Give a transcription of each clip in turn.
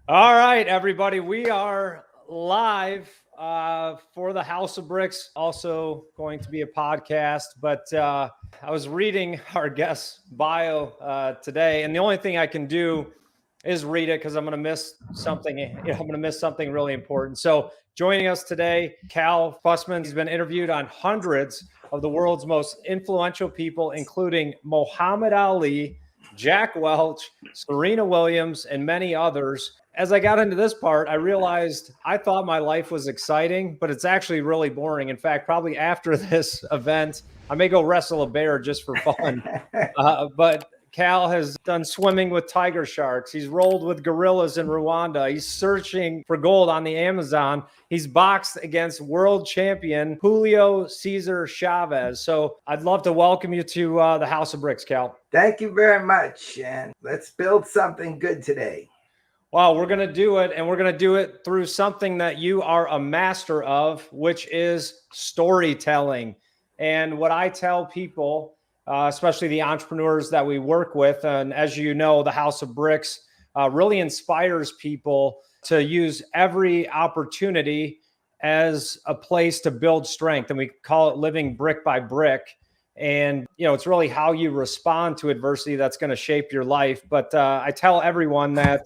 All right, everybody, we are live for the House of Bricks. Also going to be a podcast, but I was reading our guest bio today, and the only thing I can do is read it because I'm going to miss something. I'm going to miss something really important. So, joining us today, Cal Fussman. He's been interviewed on hundreds of the world's most influential people, including Muhammad Ali, Jack Welch, Serena Williams, and many others. As I got into this part, I realized I thought my life was exciting, but it's actually really boring. In fact, probably after this event, I may go wrestle a bear just for fun. But Cal has done swimming with tiger sharks. He's rolled with gorillas in Rwanda. He's searching for gold on the Amazon. He's boxed against world champion Julio Cesar Chavez. So I'd love to welcome you to the House of Bricks, Cal. Thank you very much. And let's build something good today. Well, we're going to do it, and we're going to do it through something that you are a master of, which is storytelling. And what I tell people, especially the entrepreneurs that we work with, and as you know, the House of Bricks really inspires people to use every opportunity as a place to build strength. And we call it living brick by brick. And, it's really how you respond to adversity that's going to shape your life. But I tell everyone that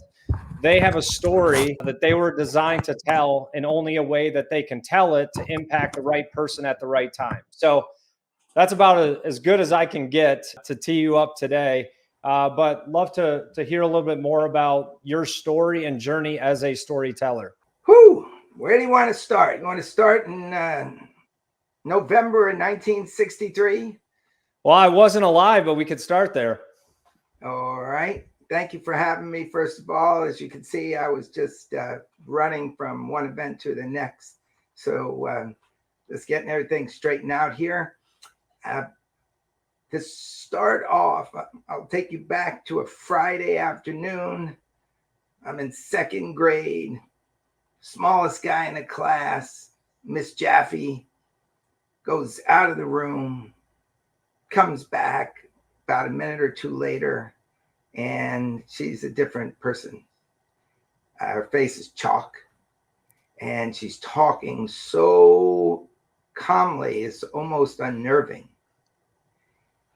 they have a story that they were designed to tell in only a way that they can tell it to impact the right person at the right time. So that's about as good as I can get to tee you up today. But love to hear a little bit more about your story and journey as a storyteller. Where do you want to start? You want to start in November of 1963? Well, I wasn't alive, but we could start there. All right. Thank you for having me. First of all, as you can see, I was just running from one event to the next. So just getting everything straightened out here. To start off, I'll take you back to a Friday afternoon. I'm in second grade, smallest guy in the class. Miss Jaffe goes out of the room, comes back about a minute or two later, and she's a different person. Her face is chalk, and she's talking so calmly, it's almost unnerving.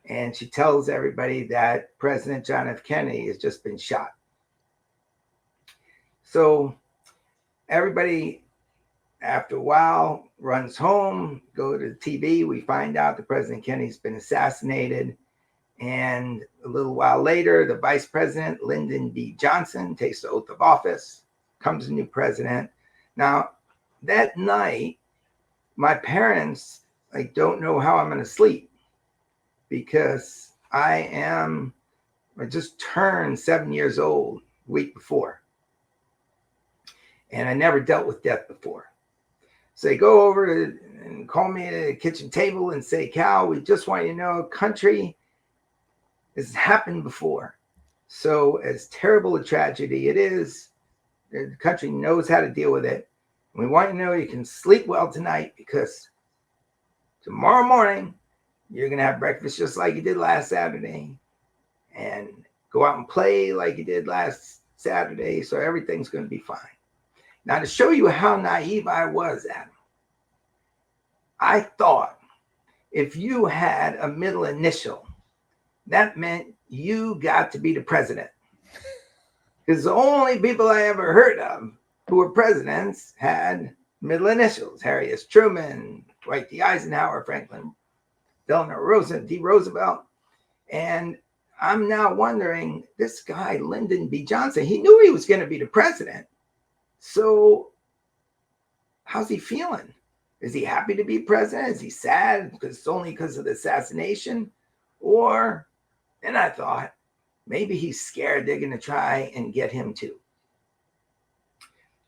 And she tells everybody that President John F. Kennedy has just been shot. So everybody, after a while, runs home, go to the TV. We find out that President Kennedy's been assassinated. And a little while later, the vice president, Lyndon B. Johnson, takes the oath of office, comes a new president. Now, that night, my parents don't know how I'm going to sleep because I just turned 7 years old a week before. And I never dealt with death before. So they go over and call me at the kitchen table and say, Cal, we just want you to know, country, this has happened before. So as terrible a tragedy it is, the country knows how to deal with it. And we want you to know you can sleep well tonight because tomorrow morning, you're going to have breakfast just like you did last Saturday and go out and play like you did last Saturday. So everything's going to be fine. Now, to show you how naive I was, Adam, I thought if you had a middle initial, that meant you got to be the president. Because the only people I ever heard of who were presidents had middle initials. Harry S. Truman, Dwight D. Eisenhower, Franklin Delano Roosevelt. And I'm now wondering, this guy, Lyndon B. Johnson, he knew he was going to be the president. So how's he feeling? Is he happy to be president? Is he sad because it's only because of the assassination? Or, and I thought, maybe he's scared they're going to try and get him too.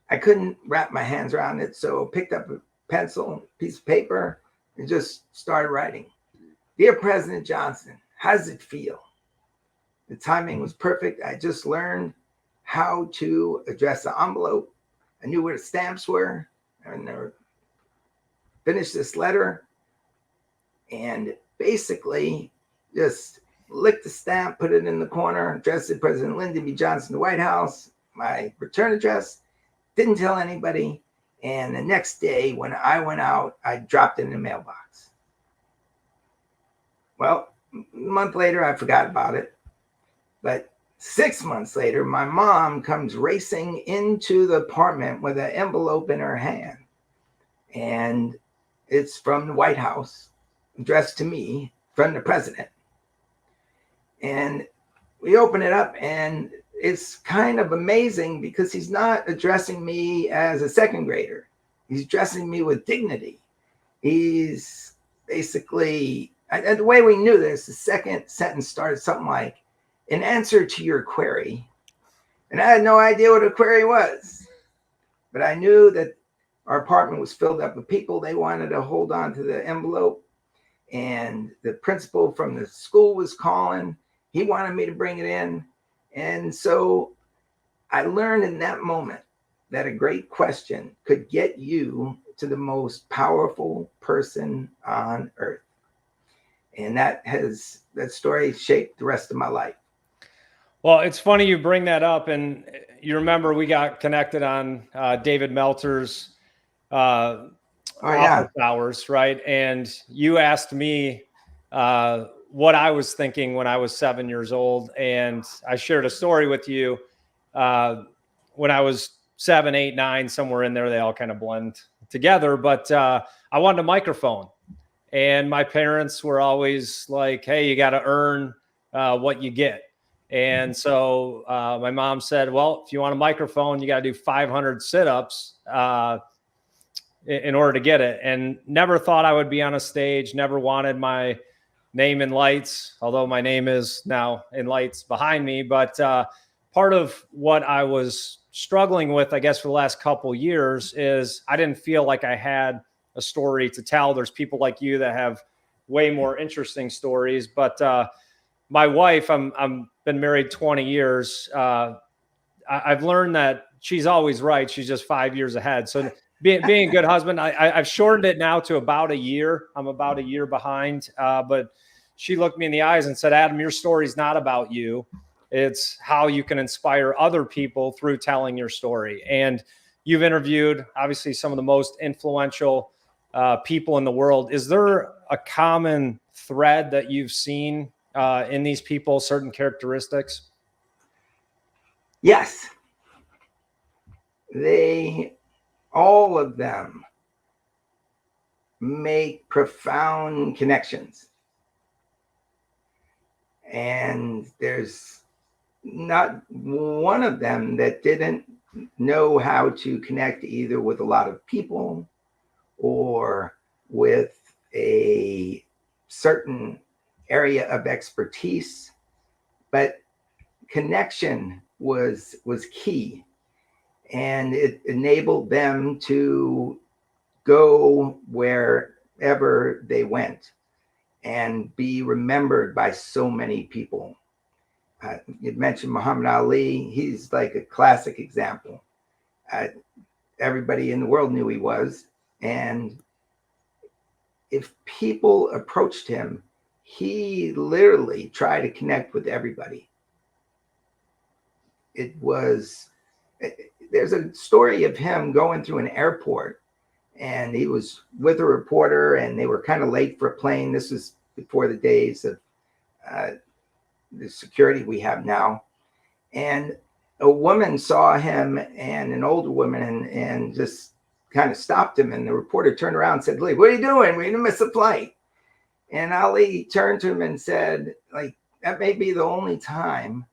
I couldn't wrap my hands around it, so picked up a pencil, piece of paper, and just started writing. Dear President Johnson, how does it feel? The timing was perfect. I just learned how to address the envelope. I knew where the stamps were. And finished this letter and basically just licked the stamp, put it in the corner, addressed it President Lyndon B. Johnson, the White House. my return address, didn't tell anybody. And the next day when I went out, I dropped it in the mailbox. Well, a month later, I forgot about it. But 6 months later, my mom comes racing into the apartment with an envelope in her hand. And it's from the White House, addressed to me from the president. And we open it up, and it's kind of amazing because he's not addressing me as a second grader. He's addressing me with dignity. He's basically, and the way we knew this, the second sentence started something like, in answer to your query. And I had no idea what a query was, but I knew that our apartment was filled up with people. They wanted to hold on to the envelope, and the principal from the school was calling. He wanted me to bring it in. And so I learned in that moment that a great question could get you to the most powerful person on earth. And that story shaped the rest of my life. Well, it's funny you bring that up, and you remember we got connected on David Meltzer's office hours, right? And you asked me what I was thinking when I was 7 years old, and I shared a story with you when I was 7, 8, 9, somewhere in there. They all kind of blend together, but I wanted a microphone, and my parents were always like, "Hey, you got to earn what you get." And so my mom said, well, if you want a microphone, you got to do 500 sit-ups in order to get it. And never thought I would be on a stage, never wanted my name in lights, although my name is now in lights behind me. But part of what I was struggling with, I guess, for the last couple of years is I didn't feel like I had a story to tell. There's people like you that have way more interesting stories. But my wife, I'm been married 20 years. I've learned that she's always right. She's just 5 years ahead. So being a good husband, I've shortened it now to about a year. I'm about a year behind. But she looked me in the eyes and said, Adam, your story's not about you. It's how you can inspire other people through telling your story. And you've interviewed, obviously, some of the most influential people in the world. Is there a common thread that you've seen in these people, certain characteristics? Yes. All of them make profound connections. And there's not one of them that didn't know how to connect either with a lot of people or with a certain area of expertise, but connection was key, and it enabled them to go wherever they went and be remembered by so many people. You mentioned Muhammad Ali. He's like a classic example. Everybody in the world knew he was, and if people approached him, he literally tried to connect with everybody. There's a story of him going through an airport, and he was with a reporter, and they were kind of late for a plane. This was before the days of the security we have now. And a woman saw him, and an older woman, and just kind of stopped him. And the reporter turned around and said, "Lee, what are you doing? We're going to miss the flight." And Ali turned to him and said, like, that may be the only time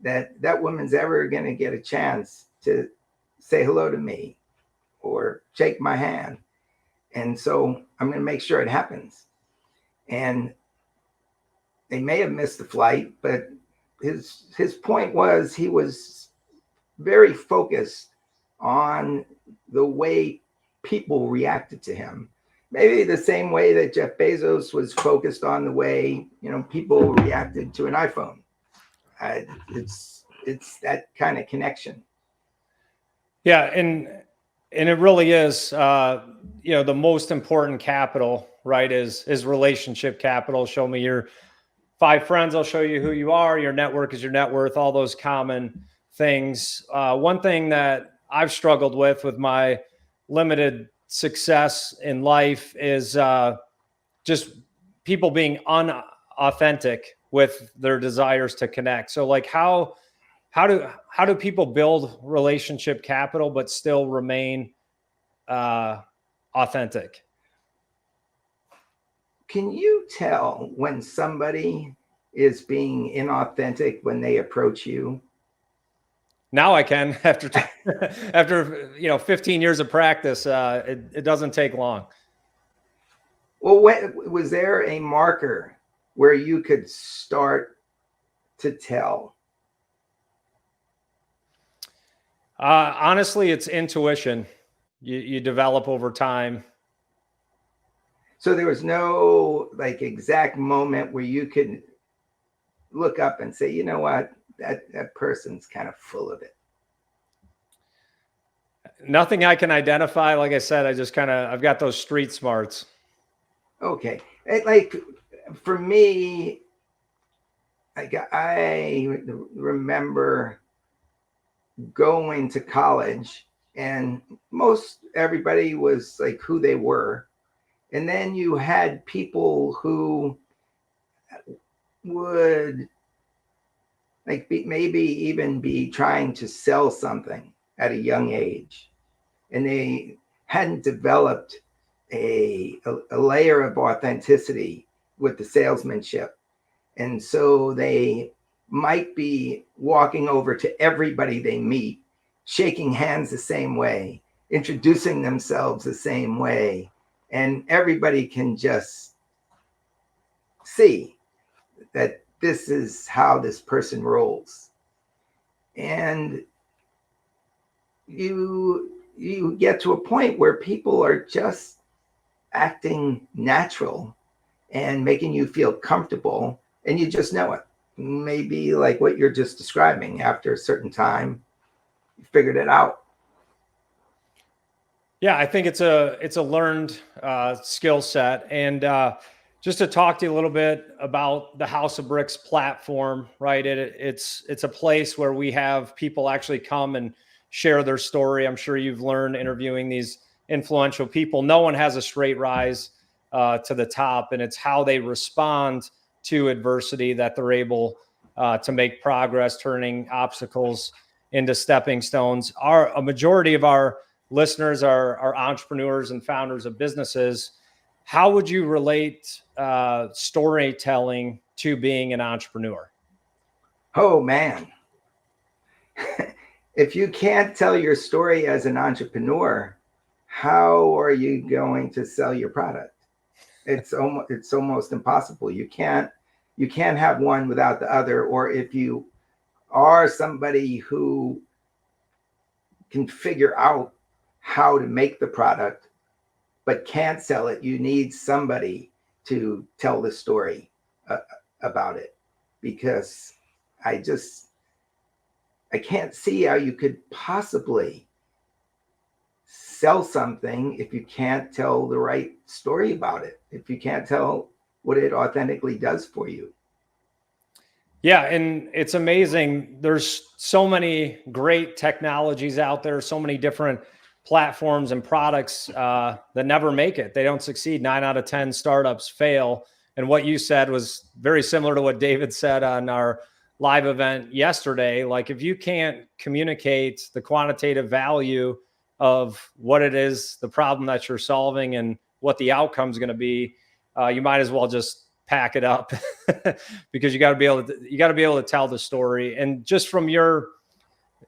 that woman's ever going to get a chance to say hello to me or shake my hand. And so I'm going to make sure it happens. And they may have missed the flight, but his point was he was very focused on the way people reacted to him. Maybe the same way that Jeff Bezos was focused on the way, people reacted to an iPhone. It's that kind of connection. Yeah, and it really is, the most important capital, right, is relationship capital. Show me your 5 friends, I'll show you who you are. Your network is your net worth, all those common things. One thing that I've struggled with my limited success in life is just people being unauthentic with their desires to connect. So like how do people build relationship capital but still remain authentic? Can you tell when somebody is being inauthentic when they approach you? Now I can after 15 years of practice. It doesn't take long. Well, was there a marker where you could start to tell? Honestly, it's intuition. You develop over time. So there was no like exact moment where you could look up and say, you know what, that person's kind of full of it. Nothing I can identify. Like I said, I've got those street smarts. Okay. Like for me, I remember going to college and most everybody was like who they were. And then you had people who would like maybe even be trying to sell something at a young age. And they hadn't developed a layer of authenticity with the salesmanship. And so they might be walking over to everybody they meet, shaking hands the same way, introducing themselves the same way. And everybody can just see that this is how this person rolls. And you get to a point where people are just acting natural and making you feel comfortable, and you just know it. Maybe like what you're just describing, after a certain time, you figured it out. Yeah, I think it's a learned skill set. And just to talk to you a little bit about the House of Bricks platform, right? It's a place where we have people actually come and share their story. I'm sure you've learned interviewing these influential people. No one has a straight rise to the top, and it's how they respond to adversity that they're able to make progress, turning obstacles into stepping stones. A majority of our listeners are entrepreneurs and founders of businesses. How would you relate storytelling to being an entrepreneur? Oh man. If you can't tell your story as an entrepreneur, how are you going to sell your product? It's almost impossible. You can't have one without the other. Or if you are somebody who can figure out how to make the product but can't sell it, you need somebody to tell the story about it, because I can't see how you could possibly sell something if you can't tell the right story about it, if you can't tell what it authentically does for you. Yeah, and it's amazing. There's so many great technologies out there, so many different platforms and products that never make it. They don't succeed. 9 out of 10 startups fail. And what you said was very similar to what David said on our live event yesterday. Like, if you can't communicate the quantitative value of what it is, the problem that you're solving, and what the outcome is going to be, you might as well just pack it up because you got to be able to tell the story. And just from your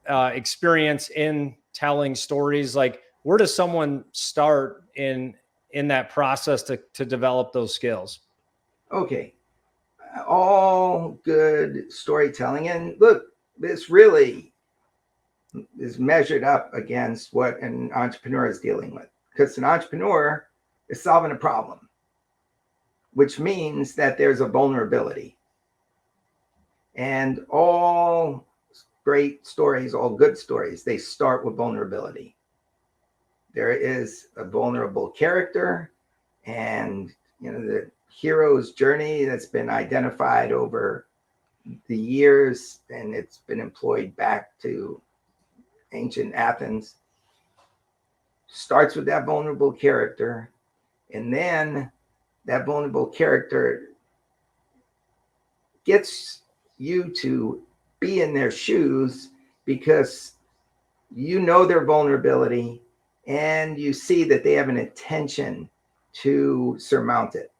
experience in telling stories, like, where does someone start in that process to develop those skills? Okay. All good storytelling. And look, this really is measured up against what an entrepreneur is dealing with, because an entrepreneur is solving a problem, which means that there's a vulnerability. And all great stories, all good stories, they start with vulnerability. There is a vulnerable character, and the hero's journey that's been identified over the years, and it's been employed back to ancient Athens, starts with that vulnerable character, and then that vulnerable character gets you to be in their shoes because you know their vulnerability and you see that they have an intention to surmount it.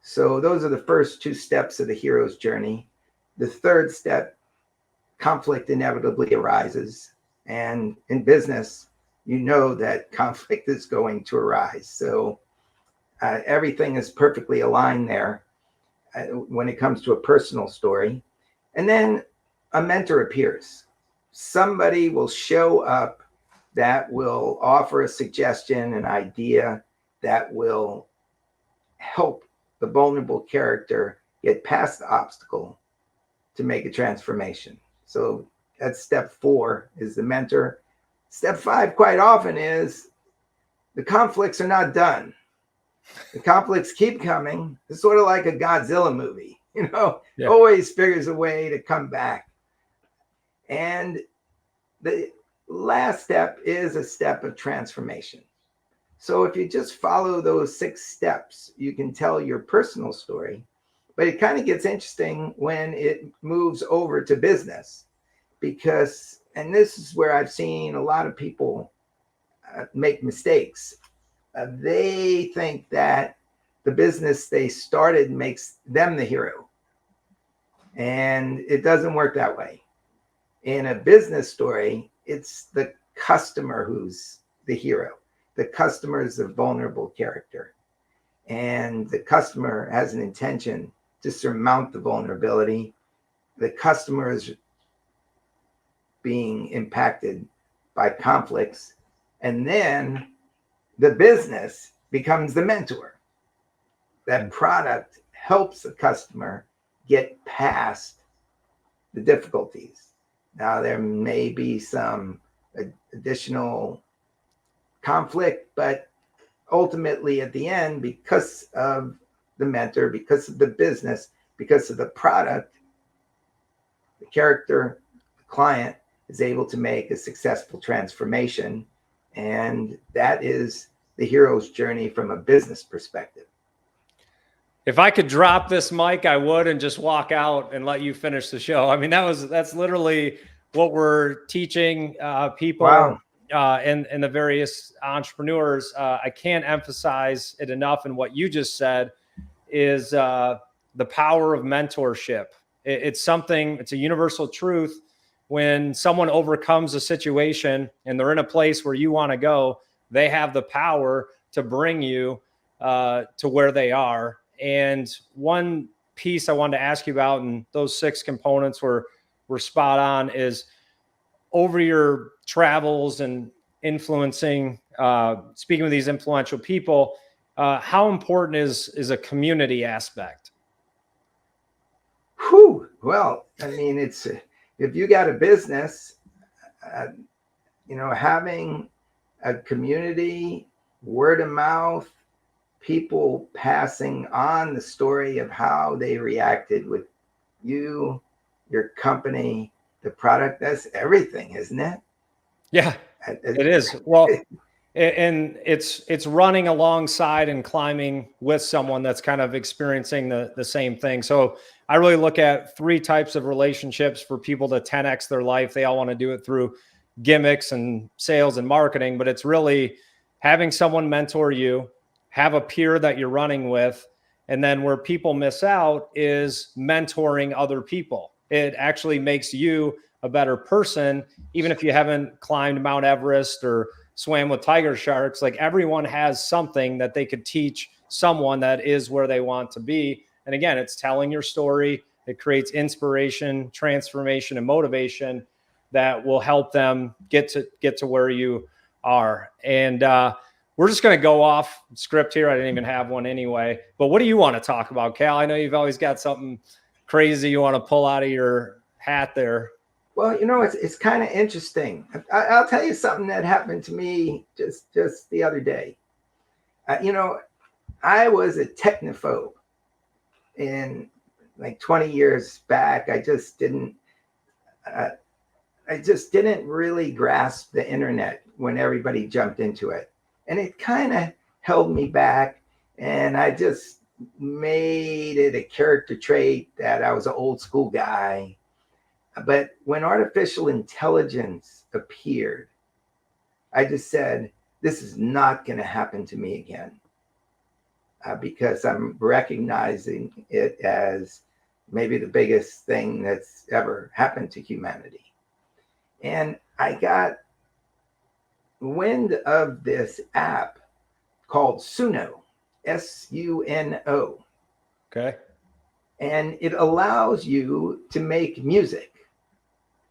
So those are the first two steps of the hero's journey. The third step, conflict inevitably arises. And in business, you know that conflict is going to arise. So everything is perfectly aligned there when it comes to a personal story. And then a mentor appears. Somebody will show up that will offer a suggestion, an idea that will help the vulnerable character get past the obstacle to make a transformation. So that's step 4 is the mentor. Step 5 quite often is the conflicts are not done. The conflicts keep coming. It's sort of like a Godzilla movie, always figures a way to come back. And the last step is a step of transformation. So if you just follow those 6 steps, you can tell your personal story. But it kind of gets interesting when it moves over to business because, and this is where I've seen a lot of people make mistakes. They think that the business they started makes them the hero. And it doesn't work that way. In a business story, it's the customer who's the hero. The customer is the vulnerable character. And the customer has an intention to surmount the vulnerability. The customer is being impacted by conflicts. And then the business becomes the mentor. That product helps the customer get past the difficulties. Now, there may be some additional conflict, but ultimately at the end, because of the mentor, because of the business, because of the product, the character, the client is able to make a successful transformation. And that is the hero's journey from a business perspective. If I could drop this mic, I would, and just walk out and let you finish the show. I mean, that's literally what we're teaching people. Wow. And the various entrepreneurs. I can't emphasize it enough. And what you just said is the power of mentorship. It's a universal truth. When someone overcomes a situation and they're in a place where you want to go, they have the power to bring you to where they are. And one piece I wanted to ask you about, and those 6 components were spot on, is over your travels and influencing, speaking with these influential people, how important is a community aspect? Whew. Well, I mean, it's if you got a business, having a community, word of mouth, people passing on the story of how they reacted with you, your company, the product, that's everything, isn't it? Yeah, it is. Well, and it's running alongside and climbing with someone that's kind of experiencing the same thing. So I really look at 3 types of relationships for people to 10x their life. They all want to do it through gimmicks and sales and marketing, but it's really having someone mentor you, have a peer that you're running with. And then where people miss out is mentoring other people. It actually makes you a better person, even if you haven't climbed Mount Everest or swam with tiger sharks. Like, everyone has something that they could teach someone that is where they want to be. And again, it's telling your story. It creates inspiration, transformation, and motivation that will help them get to where you are. And we're just going to go off script here. I didn't even have one anyway. But what do you want to talk about, Cal? I know you've always got something crazy you want to pull out of your hat there. Well, it's kind of interesting. I'll tell you something that happened to me just the other day. I was a technophobe in like 20 years back, uh, I just didn't really grasp the internet when everybody jumped into it. And it kind of held me back. And I just made it a character trait that I was an old school guy. But when artificial intelligence appeared, I just said, this is not going to happen to me again, because I'm recognizing it as maybe the biggest thing that's ever happened to humanity. And I got wind of this app called Suno, Suno. Okay. And it allows you to make music.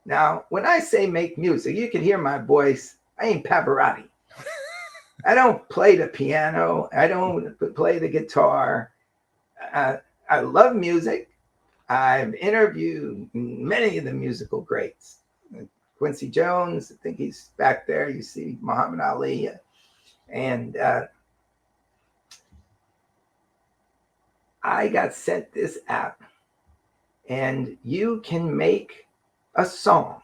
Now, when I say make music, you can hear my voice. I ain't Pavarotti. I don't play the piano. I don't play the guitar. I love music. I've interviewed many of the musical greats. Quincy Jones, I think he's back there. You see Muhammad Ali. And I got sent this app, and you can make a song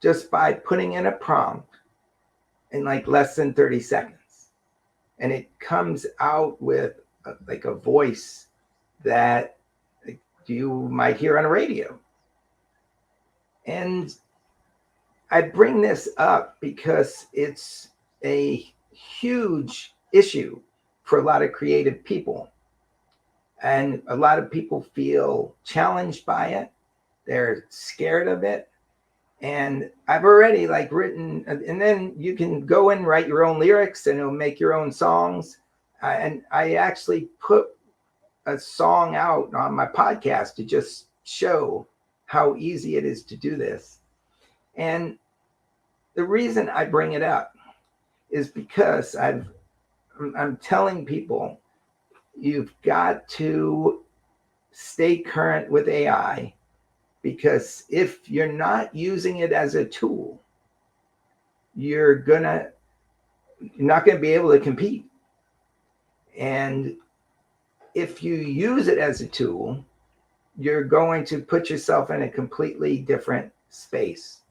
just by putting in a prompt in like less than 30 seconds. And it comes out with like a voice that you might hear on a radio. And I bring this up because it's a huge issue for a lot of creative people. And a lot of people feel challenged by it. They're scared of it. And I've already like written, and then you can go and write your own lyrics and it'll make your own songs. And I actually put a song out on my podcast to just show how easy it is to do this. And the reason I bring it up is because I'm telling people, you've got to stay current with AI, because if you're not using it as a tool, you're not gonna be able to compete. And if you use it as a tool, you're going to put yourself in a completely different space.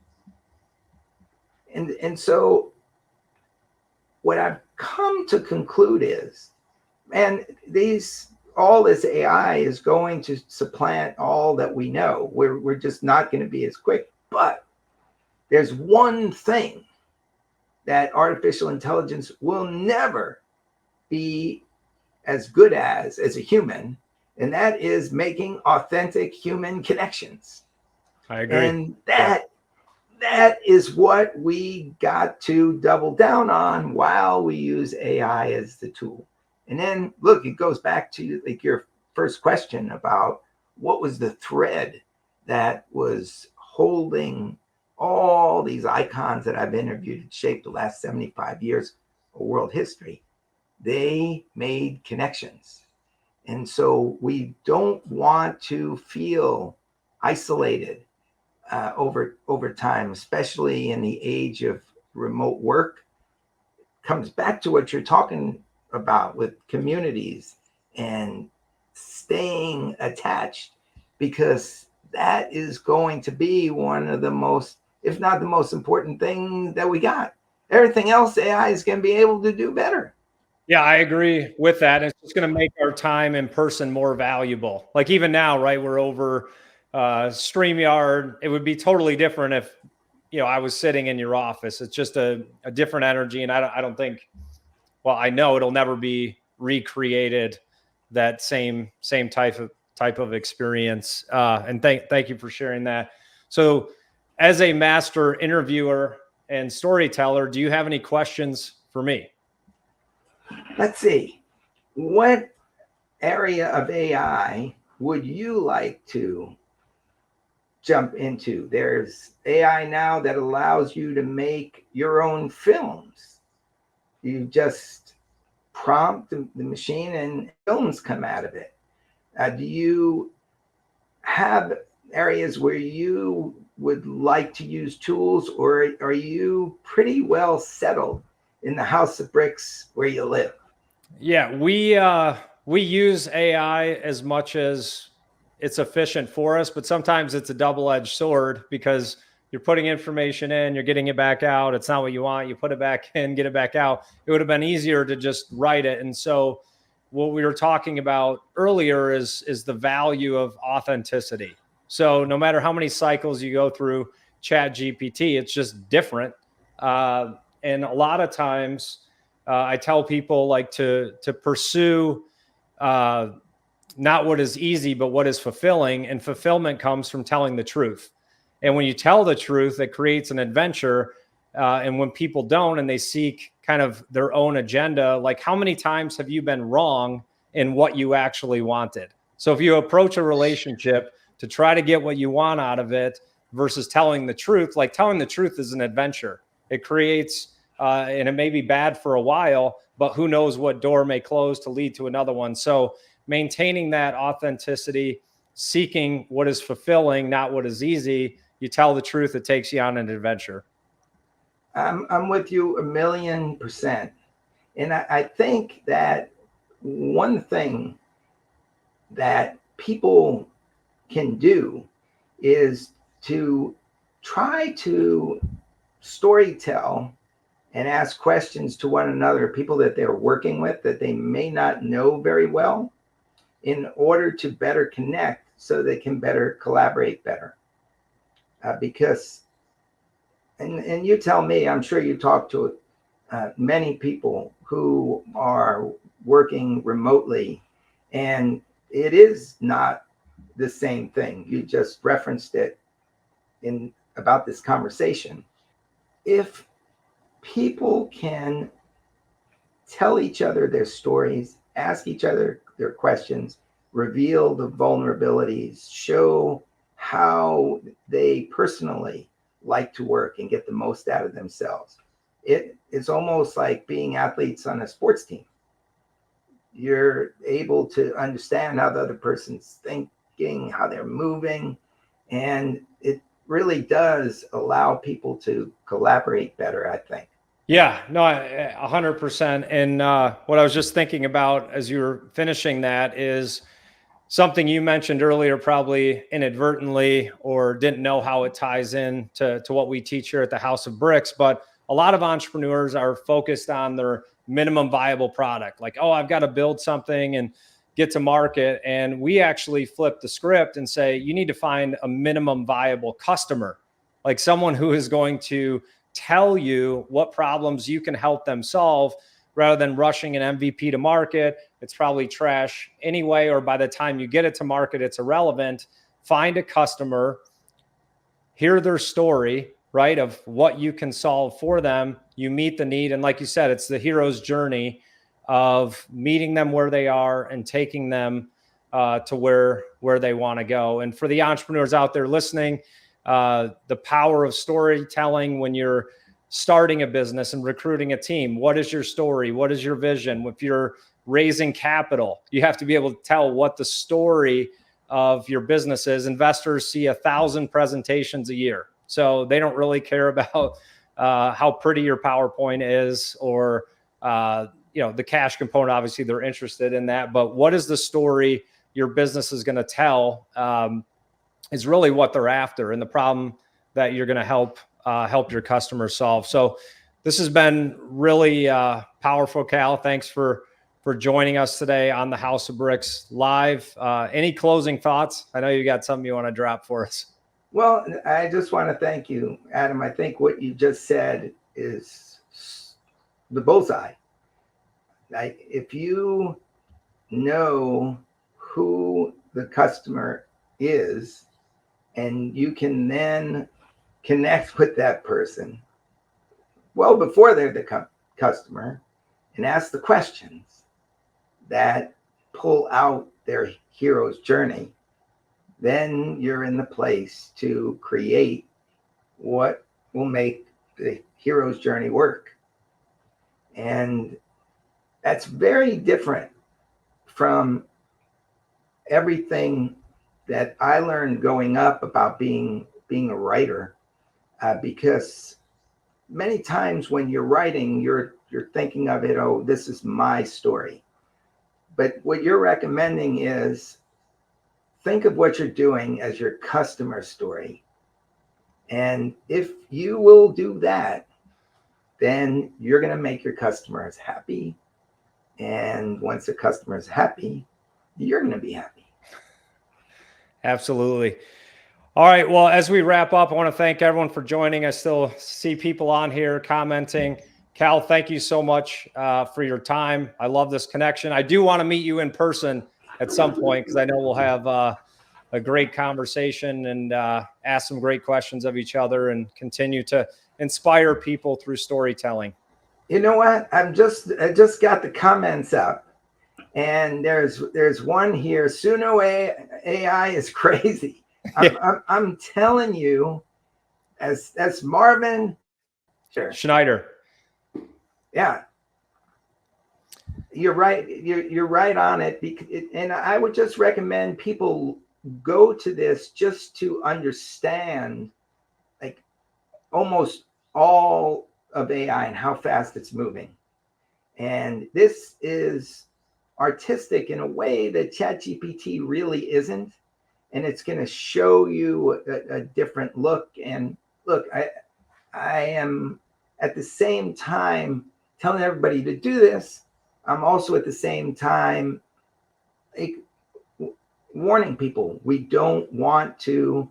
And so what I've come to conclude is, man, all this AI is going to supplant all that we know. We're just not going to be as quick. But there's one thing that artificial intelligence will never be as good as a human, and that is making authentic human connections. I agree. And that is what we got to double down on while we use AI as the tool. And then look, it goes back to like your first question about what was the thread that was holding all these icons that I've interviewed and shaped the last 75 years of world history. They made connections. And so we don't want to feel isolated over time, especially in the age of remote work. Comes back to what you're talking about with communities and staying attached, because that is going to be one of the most, if not the most important thing that we got. Everything else AI is going to be able to do better. Yeah, I agree with that. It's just going to make our time in person more valuable. Like even now, right? We're over StreamYard. It would be totally different if, I was sitting in your office. It's just a different energy. And I don't think, well, I know it'll never be recreated, that same type of experience. And thank you for sharing that. So as a master interviewer and storyteller, do you have any questions for me? Let's see. What area of AI would you like to jump into? There's AI now that allows you to make your own films. You just prompt the machine and films come out of it. Do you have areas where you would like to use tools, or are you pretty well settled in the house of bricks where you live? Yeah, we use AI as much as it's efficient for us, but sometimes it's a double-edged sword because you're putting information in, you're getting it back out. It's not what you want. You put it back in, get it back out. It would have been easier to just write it. And so what we were talking about earlier is the value of authenticity. So no matter how many cycles you go through ChatGPT, it's just different. And a lot of times I tell people like to pursue not what is easy, but what is fulfilling. And fulfillment comes from telling the truth. And when you tell the truth, it creates an adventure. And when people don't, and they seek kind of their own agenda, like how many times have you been wrong in what you actually wanted? So if you approach a relationship to try to get what you want out of it versus telling the truth, like telling the truth is an adventure. It creates, and it may be bad for a while, but who knows what door may close to lead to another one. So maintaining that authenticity, seeking what is fulfilling, not what is easy. You tell the truth, it takes you on an adventure. I'm with you 1,000,000%. And I think that one thing that people can do is to try to storytell and ask questions to one another, people that they're working with that they may not know very well, in order to better connect so they can better collaborate better. Because, and you tell me, I'm sure you talk to many people who are working remotely, and it is not the same thing. You just referenced it in about this conversation. If people can tell each other their stories, ask each other their questions, reveal the vulnerabilities, show how they personally like to work and get the most out of themselves. It's almost like being athletes on a sports team. You're able to understand how the other person's thinking, how they're moving, and it really does allow people to collaborate better, I think. Yeah, no, 100%. And what I was just thinking about as you were finishing that is something you mentioned earlier, probably inadvertently, or didn't know how it ties in to what we teach here at the House of Bricks. But a lot of entrepreneurs are focused on their minimum viable product. Like, oh, I've got to build something and get to market. And we actually flip the script and say, you need to find a minimum viable customer, like someone who is going to tell you what problems you can help them solve, rather than rushing an MVP to market. It's probably trash anyway, or by the time you get it to market, it's irrelevant. Find a customer, hear their story, right, of what you can solve for them. You meet the need. And like you said, it's the hero's journey of meeting them where they are and taking them to where they want to go. And for the entrepreneurs out there listening, the power of storytelling when you're starting a business and recruiting a team. What is your story? What is your vision? If you're raising capital, you have to be able to tell what the story of your business is. Investors see 1,000 presentations a year, so they don't really care about how pretty your PowerPoint is, or the cash component. Obviously, they're interested in that, but what is the story your business is going to tell is really what they're after, and the problem that you're going to help your customers solve. So this has been really powerful, Cal. Thanks for joining us today on the House of Bricks Live. Any closing thoughts? I know you got something you want to drop for us. Well, I just want to thank you, Adam. I think what you just said is the bullseye. Like, if you know who the customer is, and you can then connect with that person well before they're the customer, and ask the questions that pull out their hero's journey, then you're in the place to create what will make the hero's journey work. And that's very different from everything that I learned growing up about being a writer, because many times when you're writing, you're thinking of it, oh, this is my story. But what you're recommending is think of what you're doing as your customer story. And if you will do that, then you're going to make your customers happy. And once the customer is happy, you're going to be happy. Absolutely. All right. Well, as we wrap up, I want to thank everyone for joining. I still see people on here commenting. Cal, thank you so much for your time. I love this connection. I do want to meet you in person at some point because I know we'll have a great conversation and ask some great questions of each other and continue to inspire people through storytelling. You know what? I just got the comments up, and there's one here. Suno AI is crazy. I'm telling you, as Marvin Schneider. Yeah, you're right. You're right on it. And I would just recommend people go to this just to understand, like, almost all of AI and how fast it's moving. And this is artistic in a way that ChatGPT really isn't. And it's going to show you a different look. And look, I am at the same time telling everybody to do this. I'm also at the same time warning people, we don't want to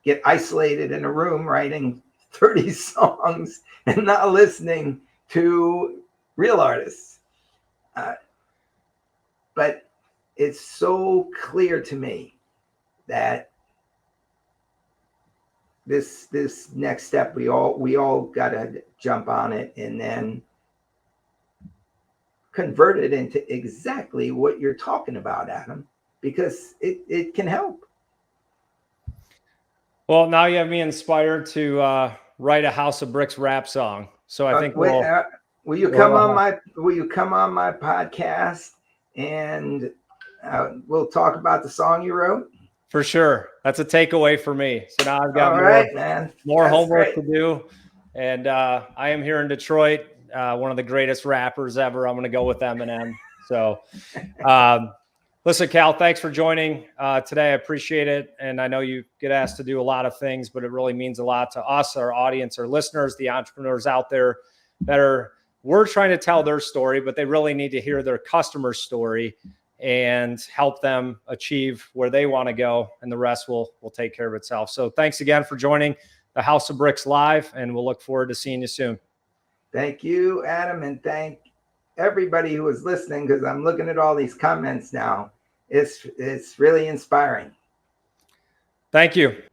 get isolated in a room writing 30 songs and not listening to real artists. But it's so clear to me that this next step, we all got to jump on it and then convert it into exactly what you're talking about, Adam, because it can help. Well, now you have me inspired to write a House of Bricks rap song. So I think will you come on my podcast and we'll talk about the song you wrote? For sure. That's a takeaway for me. So now I've got more homework to do. And I am here in Detroit, one of the greatest rappers ever. I'm going to go with Eminem. So listen, Cal, thanks for joining today. I appreciate it. And I know you get asked to do a lot of things, but it really means a lot to us, our audience, our listeners, the entrepreneurs out there that we're trying to tell their story, but they really need to hear their customer's story and help them achieve where they want to go, and the rest will take care of itself. So thanks again for joining the House of Bricks Live, and we'll look forward to seeing you soon. Thank you, Adam, and thank everybody who is listening, because I'm looking at all these comments now. It's really inspiring. Thank you.